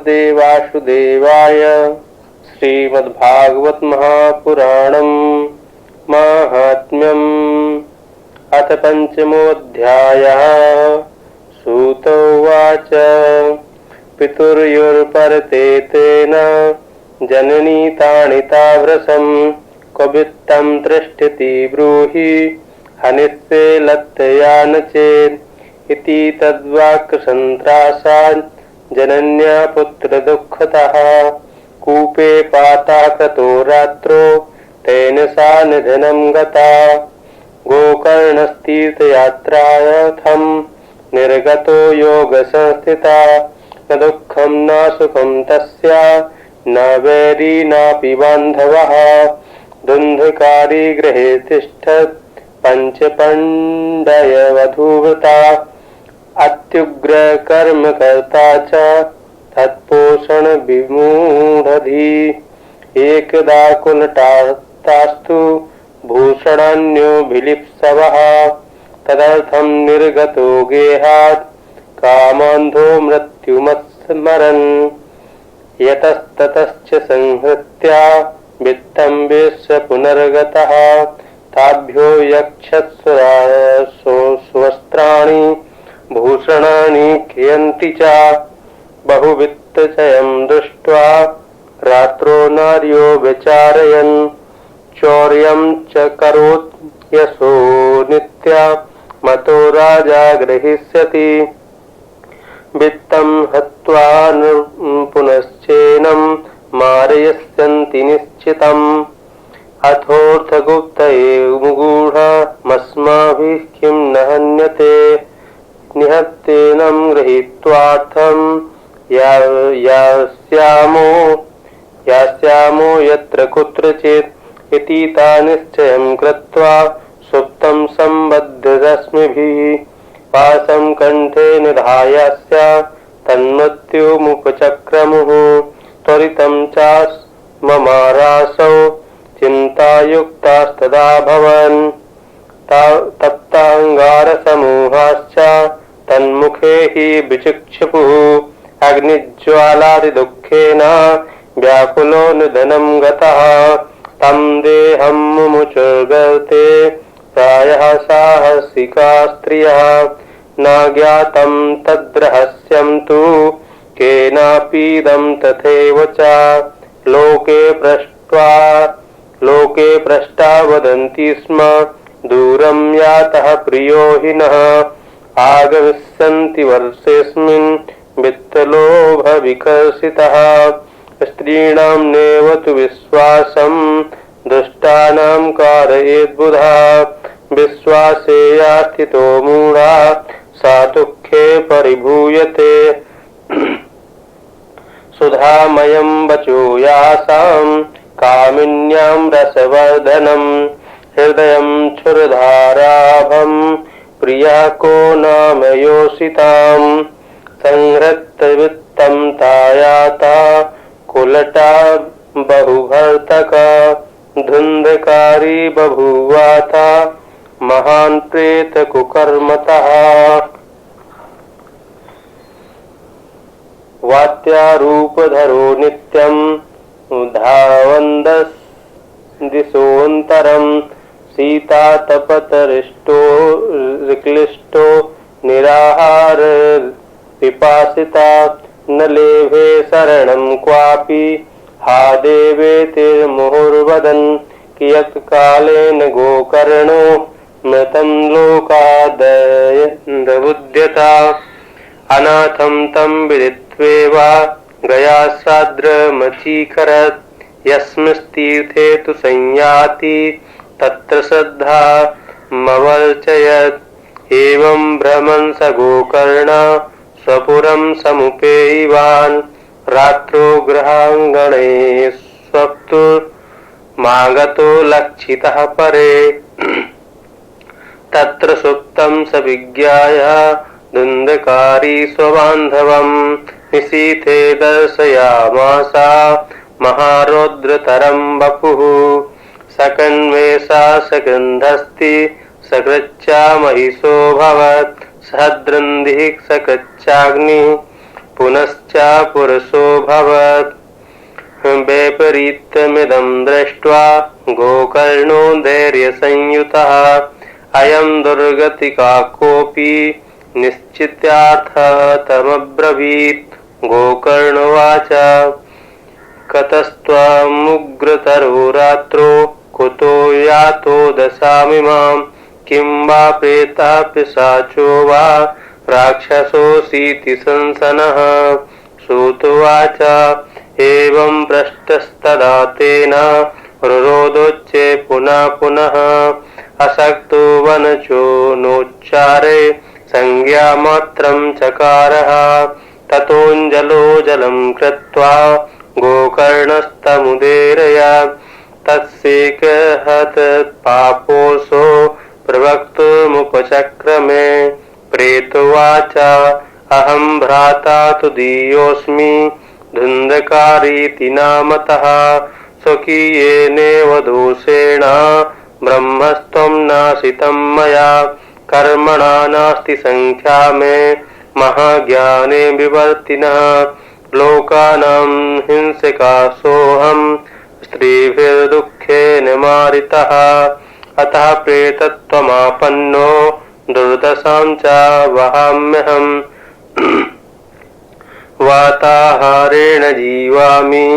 वासुदेवाय। श्रीमद्भागवत महापुराणम् माहात्म्यम्। अथ पंचमोऽध्यायः। सूत उवाच पितुर्युर्परते तेन जननी तानिताव्रसम् क्ववित्तं तृष्टति ब्रूहि हनिष्ये लत्तया न चेत् इति तद्वाक्सन्त्रासात् जनन्या पुत्रदुःखतः कूपे पाता क्रतो रात्रो तेन सा निधनं गता। गोकर्णस्तीर्थयात्रार्थं निर्गतो योगसंस्थिता न दुःखं न सुखं तस्या न वैरी नापि बान्धवः। धुन्धकारी गृहे तिष्ठत् पञ्चपण्डयवधूव्रता अत्युग्र कर्मकर्ता च तत्पोषण विमूढधी। एकदा कुलटास्तास्तु भूषणान्योभिलिप्सवः तदर्थं निर्गतो गेहात् कामान्धो मृत्युमस्मरन्। यतस्ततश्च संहृत्या वित्तं वेश्य पुनर्गतः ताभ्यो यक्षस्वस्त्राणि भूषणानि क्रियन्ति च। बहुवित्तचयं दृष्ट्वा रात्रो नार्यो विचारयन् चौर्यं च करोत् यशो नित्या मतो राजा गृहीष्यति। वित्तं हत्वा पुनश्चैनं मारयस्यन्ति निश्चितम्। अथोऽर्थगुप्तये मूढमस्माभिः किं न हन्यते निहत्येनं गृहीत्वार्थं यास्यामो यत्र कुत्रचित् इति ता निश्चयं कृत्वा सुप्तं सम्बद्धरश्मिभिः पाशं कण्ठे निधायास्या तन्मृत्युमुपचक्रमुः। त्वरितं चास्ममारासौ चिन्तायुक्तास्तदाभवन् तप्ताङ्गारसमूहाश्च तन्मुखे हि विचिक्षुपुः। अग्निज्वालादिदुःखेन व्याकुलो निधनं गतः तं देहं मुमुचुर्गते प्रायः साहसिका स्त्रियः। न ज्ञातं तद्रहस्यं तु केनापीदं तथैव च लोके पृष्टा वदन्ति स्म दूरं यातः प्रियो हि नः। आगमिष्यन्ति वर्षेऽस्मिन् वित्तलोभविकर्षितः स्त्रीणां नैव तु विश्वासं दुष्टानां कारयेद्बुधः। विश्वासे या स्थितो मूढा सा दुःखे परिभूयते। सुधामयं वचो यासां कामिन्यां रसवर्धनं हृदयं क्षुरधाराभं प्रिया को नाम योषिताम्। संहृतवित्तं तायाता कुलटा बहुभर्तका धुन्धकारी बभूवाता महान् प्रेत कुकर्मतः। वात्यारूपधरो नित्यं धावन्दस् दिशोऽन्तरं सीतातपतरिष्टो क्लिष्टो निराहार पिपासिता न लेभे शरणं क्वापि हा देवेतिर्मुहुर्वदन् कियत्कालेन गोकर्णो मृतं लोकादयन्दबुध्यता। अनाथं तं विदित्वेव गयासाद्रमचीकरत् यस्मिंस्तीर्थे तु संयाति तत्र श्रद्धा मवर्चयत्। एवं भ्रमन् स गोकर्ण स्वपुरं समुपेयिवान् रात्रो गृहाङ्गणे स्वप्तुमागतो लक्षितः परे। तत्र सुप्तं स विज्ञाय धुन्धकारी स्वबान्धवम् निशीथे दर्शयामासा महारौद्रतरं वपुः। सकन्वेषा सगन्धस्ति सकृच्छा महिषोऽभवत् सहद्रन्धिः सकच्चाग्निः पुनश्च पुरुषोऽभवत्। वैपरीत्यमिदं दृष्ट्वा गोकर्णो धैर्यसंयुतः अयं दुर्गतिका कोऽपि निश्चित्यार्थतमब्रवीत्। गोकर्णोवाच कतस्त्वमुग्रतरो रात्रो कुतो यातो दशामिमां किं वा प्रेतः पिशाचो वा राक्षसोऽसीति संसनः। श्रुत्वाच एवं पृष्टस्तदा तेन रुरोदोच्चे पुनः पुनः अशक्तो वनचो नोच्चारे संज्ञामात्रं चकारः। ततोऽञ्जलो जलं कृत्वा गोकर्णस्तमुदीरयत् तत्सेकहत पापोऽसो प्रवक्तुमुपचक्रमे। प्रेतोवाच अहं भ्राता तुदीयोऽस्मि धुन्धकारीति नामतः स्वकीयेनेव दोषेण ब्रह्मस्त्वं नाशितं मया कर्मणा नास्ति संख्या मे महाज्ञाने विवर्तिनः लोकानां हिंसकासोऽहं स्त्रीभिर्दुःखेन मारितः अतः प्रेतत्वमापन्नो दुर्दशां च वहाम्यहम्। वाताहारेण जीवामि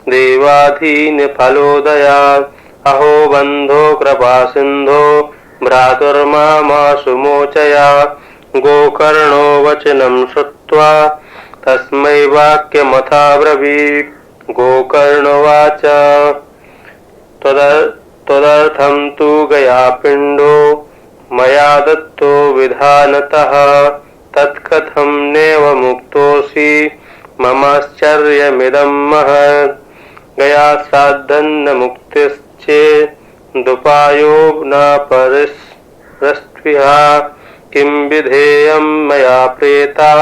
देवाधीन फलोदयात् अहो बन्धो कृपासिन्धो भ्रातुर्मामाशु मोचया। गोकर्णो वचनं श्रुत्वा तस्मै वाक्यमथाब्रवीत्। गोकर्णोवाच त्वदर्थं तु गयापिण्डो मया दत्तो विधानतः तत्कथं नैव मुक्तोऽसि ममाश्चर्यमिदं महत्। गयाश्राद्धन्न मुक्तिश्चेदुपायो न परस्पृहा किं विधेयं मया प्रेता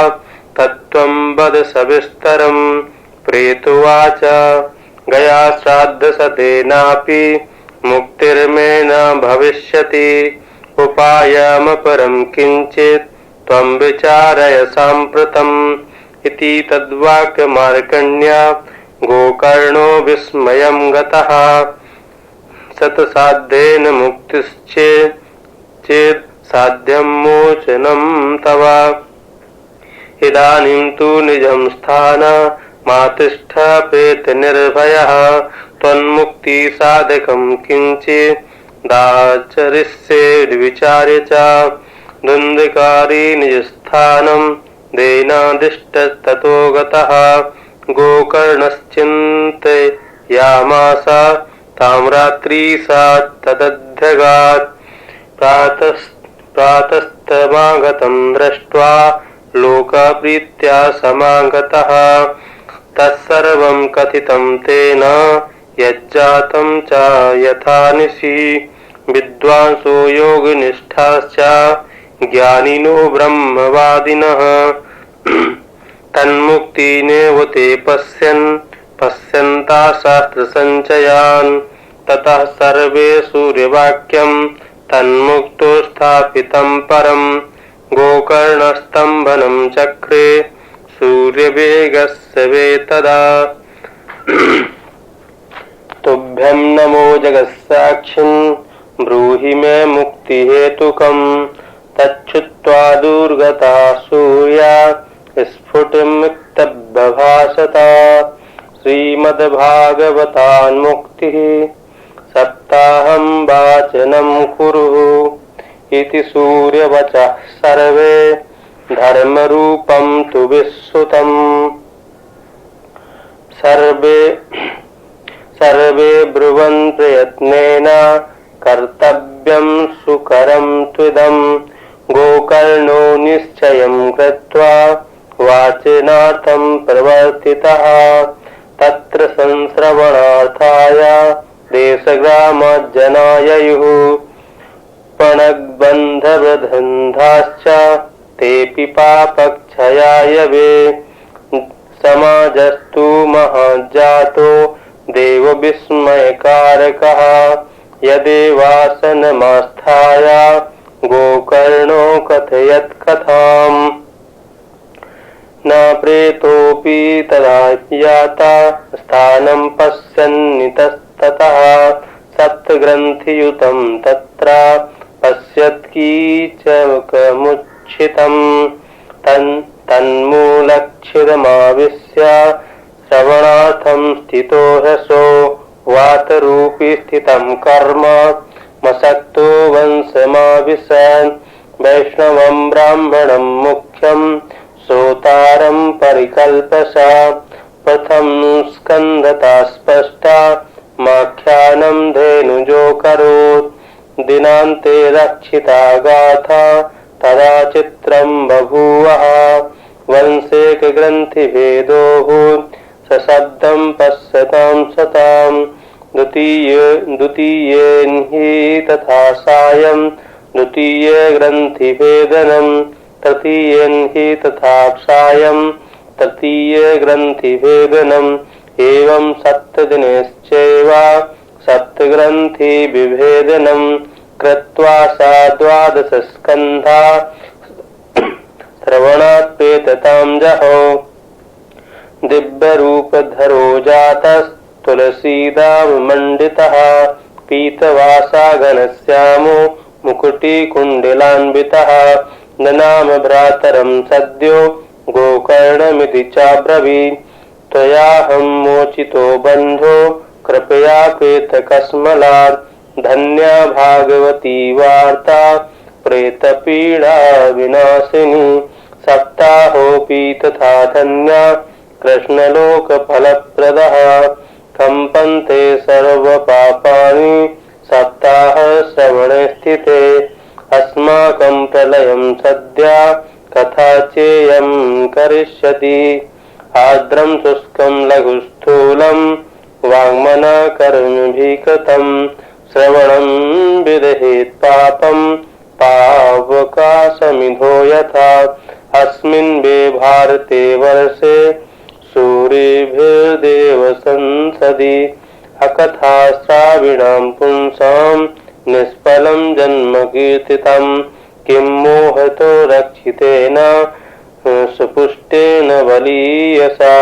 तत्त्वं वद सविस्तरम्। प्रेतोवाच गयाश्राद्धशतेनापि मुक्तिर्मे न भविष्यति उपायमपरं किञ्चित् त्वं विचारय साम्प्रतम्। इति तद्वाक्यमार्कण्य गोकर्णो विस्मयं गतः। शतसाध्येन मुक्तिश्चेत् साध्यं मोचनं तव। इदानीं तु निजं स्थान मा तिष्ठ प्रेतनिर्भयः त्वन्मुक्तिसाधकं किञ्चित् दाचरिष्ये विचार्य च। धुन्धकारी निजस्थानं देनादिष्टस्ततो गतः गोकर्णश्चिन्तयामास तां रात्रि सा तदध्यगात्। प्रातस्तमागतं दृष्ट्वा लोकप्रीत्या समागतः तत्सर्वं कथितं तेन यज्जातं च यथा निशि। विद्वांसो योगनिष्ठाश्च ज्ञानिनो ब्रह्मवादिनः तन्मुक्तिनेव ते पश्यन्ता शास्त्रसञ्चयान्। ततः सर्वे सूर्यवाक्यं तन्मुक्तो स्थापितं परं गोकर्णस्तम्भनं चक्रे सूर्यवेगस्य वे तदा। तुभ्यं नमो जगत्साक्षिन् ब्रूहि मे मुक्तिहेतुकम्। तच्छ्रुत्वा दुर्गता सूर्या स्फुटमुक्तबभाषत। श्रीमद्भागवतान्मुक्तिः सप्ताहं वाचनं कुरु इति सूर्यवचः सर्वे धर्मरूपं तु विश्रुतम्। सर्वे ब्रुवन् प्रयत्नेन कर्तव्यं सुकरं त्विदम्। गोकर्णो निश्चयं कृत्वा वाचनार्थं प्रवर्तितः तत्र संश्रवणार्थाय देशग्रामजनाययुः। पणग्बन्धवृद्धाश्च तेऽपि पापक्षयाय वे। समाजस्तु महाजातो देवविस्मयकारकः यदेवासनमास्थाय गोकर्णो कथयत् कथाम्। न प्रेतोऽपि तदा याता स्थानं पश्यन्नितस्ततः सप्तग्रन्थियुतं तत्र पश्यत्कीचकमुच्छितम् तन्मूलच्छिदमाविश्य श्रवणार्थं स्थितो ह्यसो वातरूपी स्थितं कर्म मसक्तो वंशमाविशन् वैष्णवं ब्राह्मणं मुख्यं सोतारं परिकल्पश प्रथम स्कन्धता स्पष्टा माख्यानं धेनुजो करोत् दिनान्ते रक्षिता गाथा तदा चित्रं बभूवः वंशेकग्रन्थिभेदोऽभूत् सशब्दं पश्यतां सतां द्वितीयेन हि तथा सायं द्वितीये ग्रन्थिभेदनं तृतीयेन हि तथा सायं तृतीये ग्रन्थिभेदनम् एवं सप्तदिनेश्चैव सप्तग्रन्थिविभेदनं कृत्वा सा द्वादशस्कन्धा श्रवणात् पेततां जहो दिव्यरूपधरो जातस्तुलसीदामण्डितः पीतवासा घनश्यामो मुकुटिकुण्डलान्वितः ननाम भ्रातरं सद्यो गोकर्णमिति चाब्रवीत् त्वयाहं मोचितो बन्धो कृपया प्रेतकस्मलात् धन्या भागवती वार्ता प्रेतपीडा विनाशिनी सप्ताहोऽपि तथा धन्या कृष्णलोकफलप्रदः कम्पन्ते सर्वपापानि सप्ताहश्रवणे स्थिते अस्माकं प्रलयं सद्या कथा चेयं करिष्यति आर्द्रं शुष्कं लघुस्थूलं वाङ्मनकर्मभिः कृतं श्रवणं विदहेत् पापं पावकाशमिधो यथा अस्मिन् वे भारते वर्षे सूर्यभिर्देव संसदि अकथाश्राविणां पुंसां निष्फलं जन्म कीर्तितं किं मोहतो रक्षितेन सुपुष्टेन बलीयसा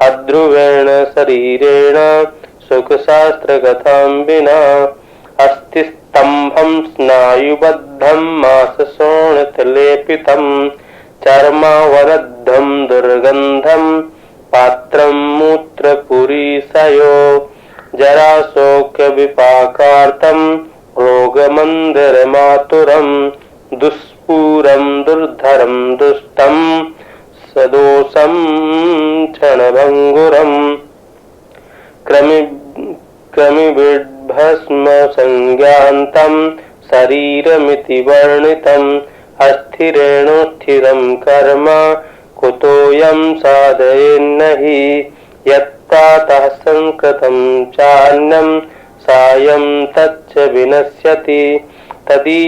अध्रुवेण शरीरेण सुखशास्त्रकथां विना अस्ति स्तम्भं स्नायुबद्धं मासशोणितलेपितं चर्मावरद्धं दुर्गन्धं पात्रं मूत्रपुरीशयो जराशोकविपाकार्तं रोगमन्दिरमातुरं दुष्पूरं दुर्धरं दुष्टं सदोषं क्षणभङ्गुरं क्रमिविड्भस्मसंज्ञान्तं शरीरमिति वर्णितम् अस्थिरेणोस्थिरं कर्म कुतोऽयं साधयेन्नहि यत्प्रातः संकृतं चान्यं सायं तच्च विनश्यति तदीयरसमपुष्टे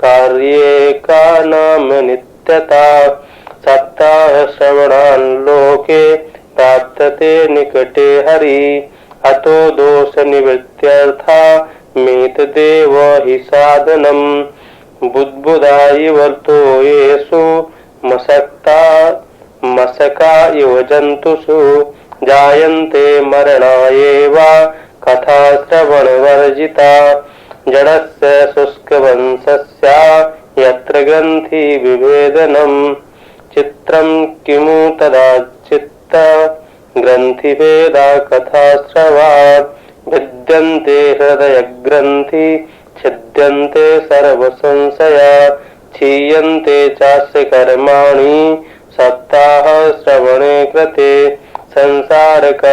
कार्ये का नाम नित्यता सप्ताहश्रवणान् लोके प्राप्यते निकटे हरि अतो दोषनिवृत्त्यर्था मेतदेव हि साधनम् बुद्बुदा इवर्तो येषु मशका इव जन्तुषु जायन्ते मरणायेव कथा श्रवणवर्जिता जडस्य शुष्कवंशस्य यत्र ग्रन्थि विभेदनम् चित्रं किमु तदा चित्त ग्रन्थिभेदा कथा श्रवात् भिद्यन्ते हृदयग्रन्थि छिद्यन्ते सर्वसंशया क्षीयन्ते चास्य कर्माणि सप्ताहश्रवणे कृते संसारकर्दमालेपा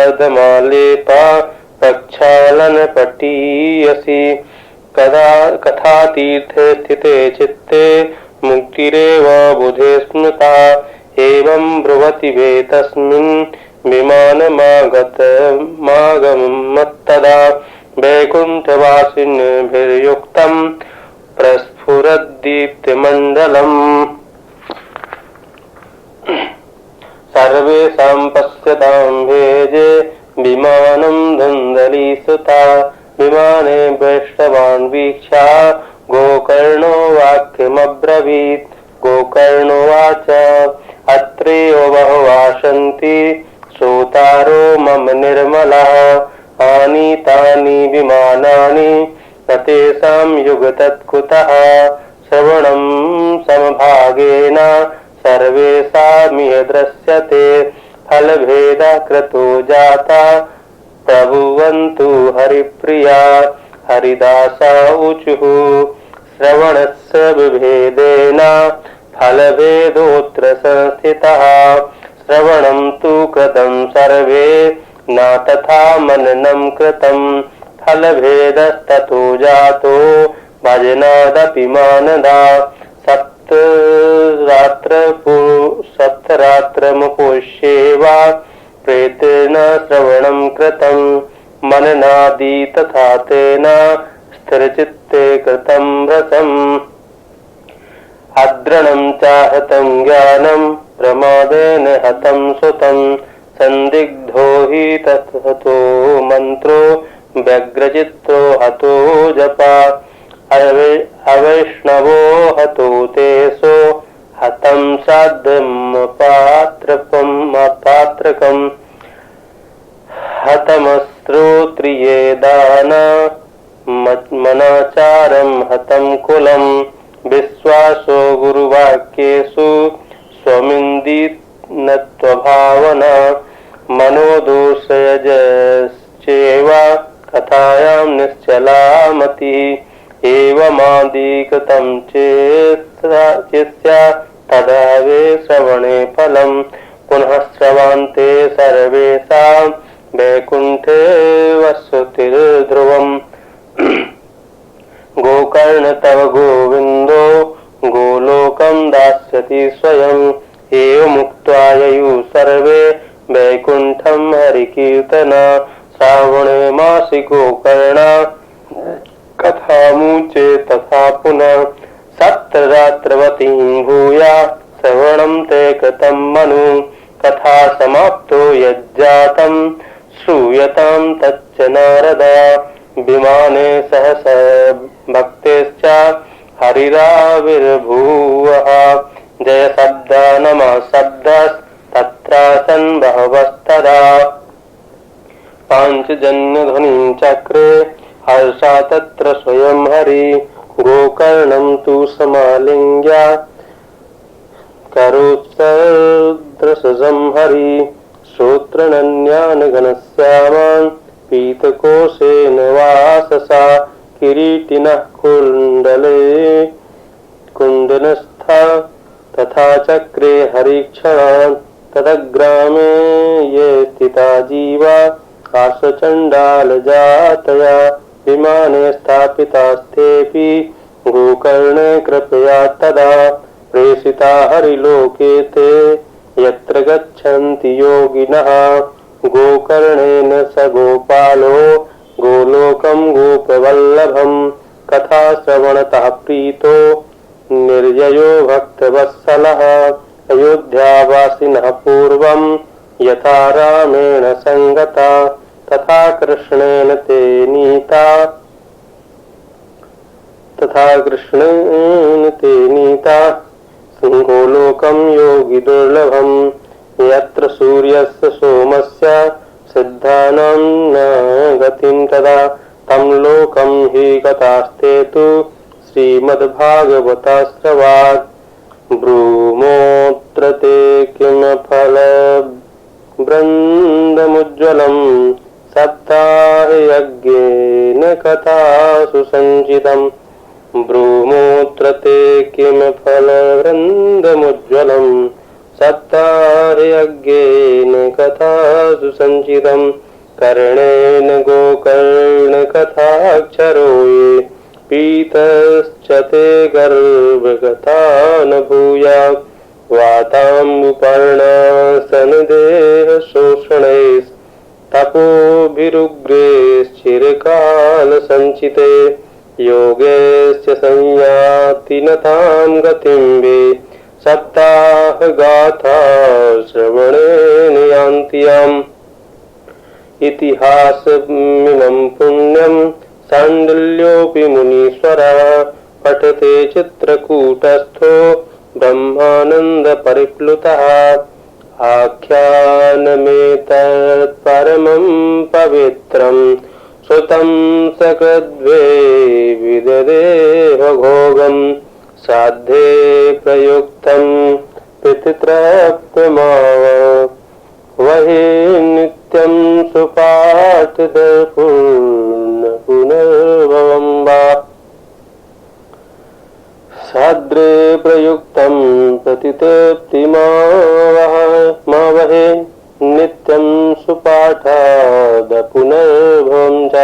प्रक्षालनपटीयसि कथातीर्थे स्थिते चित्ते मुक्तिरेव बुधे स्मृता एवं ब्रुवति वे तस्मिन् विमानमागमत्तदा वैकुण्ठवासिनीभिर्युक्तं प्रस्फुरद्दीप्तिमण्डलम् सर्वेषां पश्यतां भेजे विमानं धुन्धलीसुता विमाने वैष्णवान् वीक्षा गोकर्णो वाक्यमब्रवीत् गोकर्णोवाच अत्रैव बहवः सन्ति श्रोतारो मम निर्मलः आनीतानि विमानानि न तेषां युगतत्कुतः श्रवणं समभागेन सर्वेषामिह दृश्यते फलभेदः कृतो जाता प्रभुवन्तु हरिप्रिया हरिदासा ऊचुः श्रवणस्य विभेदेन फलभेदोऽत्र संस्थितः श्रवणं तु कृतं सर्वे न तथा मननं कृतं फलभेदस्ततो जातो भजनादपि मानदा सप्तरात्रमुपोष्येव प्रेतेन श्रवणं कृतं मननादि तथा तेन स्थिरचित्ते कृतं रसम् अद्रणं चाहतं ज्ञानं प्रमादेन हतं सुतं संदिग्धो हि तत्हतो मन्त्रो व्यग्रचित्तो हतो जपा अवैष्णवो हतो तेषो हतं श्राद्धमपात्रकम् हतमश्रोत्रिये दान मनाचारं हतं कुलं विश्वासो गुरुवाक्येषु स्वमिन्दिनत्वभावना मनोदोषयजश्चैव कथायां निश्चला मतिः एवमादिकृतं चेत्स्या तदा वे श्रवणे फलं पुनः श्रवन्ते सर्वेषां वैकुण्ठे वसतिर्ध्रुवम् गोकर्ण तव गोविन्दो गोलोकं दास्यति स्वयम् एवमुक्त्वा ययुः सर्वे वैकुण्ठं हरिकीर्तना श्रावणे मासि गोकर्ण कथामुचे तथा पुनः सप्तरात्रवतीं भूया श्रवणं ते कृतं मनु कथा समाप्तो यज्जातं श्रूयतां तच्च नारद विमाने सहस भक्तेश्च हरिराविर्भूवः जय शब्द नमः शब्दस्तत्रासन् बहवस्तदा पाञ्चजन्यध्वनिं चक्रे हर्षा तत्र स्वयं हरि गोकर्णं तु समालिङ्ग्य करोत्सदृशं हरि श्रोत्रनन्यानघनश्यामान् पीतकोशेन वाससा किरीटिनः कुण्डलस्था तथा चक्रे हरिक्षणान् तदग्रामे ये स्थिता जीवा आशचण्डालजातया विमाने स्थापितास्तेऽपि गोकर्णे कृपया तदा प्रेषिता हरिलोके ते यत्र गच्छन्ति योगिनः गोकर्णेन स गोपालो गोलोकं गोपवल्लभं कथाश्रवणतः प्रीतो निर्ययो भक्तवत्सलः अयोध्यावासिनः पूर्वं यथा रामेण संगता तथा कृष्णेन ते नीता गोलोकं योगी दुर्लभं यत्र सूर्यस्य सोमस्य सिद्धानां न गतिं तदा तं लोकं हि गतास्ते तु श्रीमद्भागवताश्रवात् ब्रूमोऽत्र ते किं फलवृन्दमुज्ज्वलं सप्ताहयज्ञेन कथासु सञ्चितम् ब्रूमोऽत्र ते किं फलवृन्दमुज्ज्वलं सप्ताहयज्ञेन कथासु सञ्चितम् कर्णेन गोकर्णकथाक्षरो ये पीतश्च ते गर्भगता न भूयात् वाताम्बुपर्णसनदेहशोषणैस्तपोभिरुग्रैश्चिरकालसञ्चिते योगेश्च संयाति न तां गतिं वे सप्ताहगाथा श्रवणेन यान्ति याम् इतिहासमिमं पुण्यं साण्डिल्योऽपि मुनीश्वरः पठते चित्रकूटस्थो ब्रह्मानंद परिप्लुतः आख्यानमेतत् परमं पवित्रं श्रुतं सकृद्वे विददेह भोगं साध्ये प्रयुक्तं पितृतृप्तमाव वही नित्यं सुपाठितपूर्ण पुनर्भवं वा साद्रे प्रयुक्तं प्रतितृप्तिमावहे नित्यं सुपाठाद पुनर्भवं च।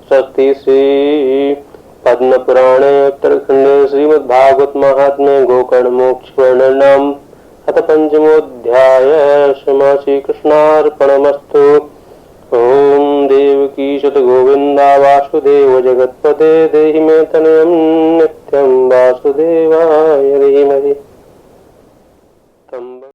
स्वस्ति श्री पद्म पुराणे उत्तरखंडे श्रीमद्भागवत महात्म्ये गोकर्ण मोक्ष वर्णनम अथ पंचमोऽध्याय श्री कृष्णार्पणमस्तु। ओम देवकी सत गोविंदा वासुदेव जगत्पते देहि मे तनयं नित्यं वासुदेवाय धीमहि।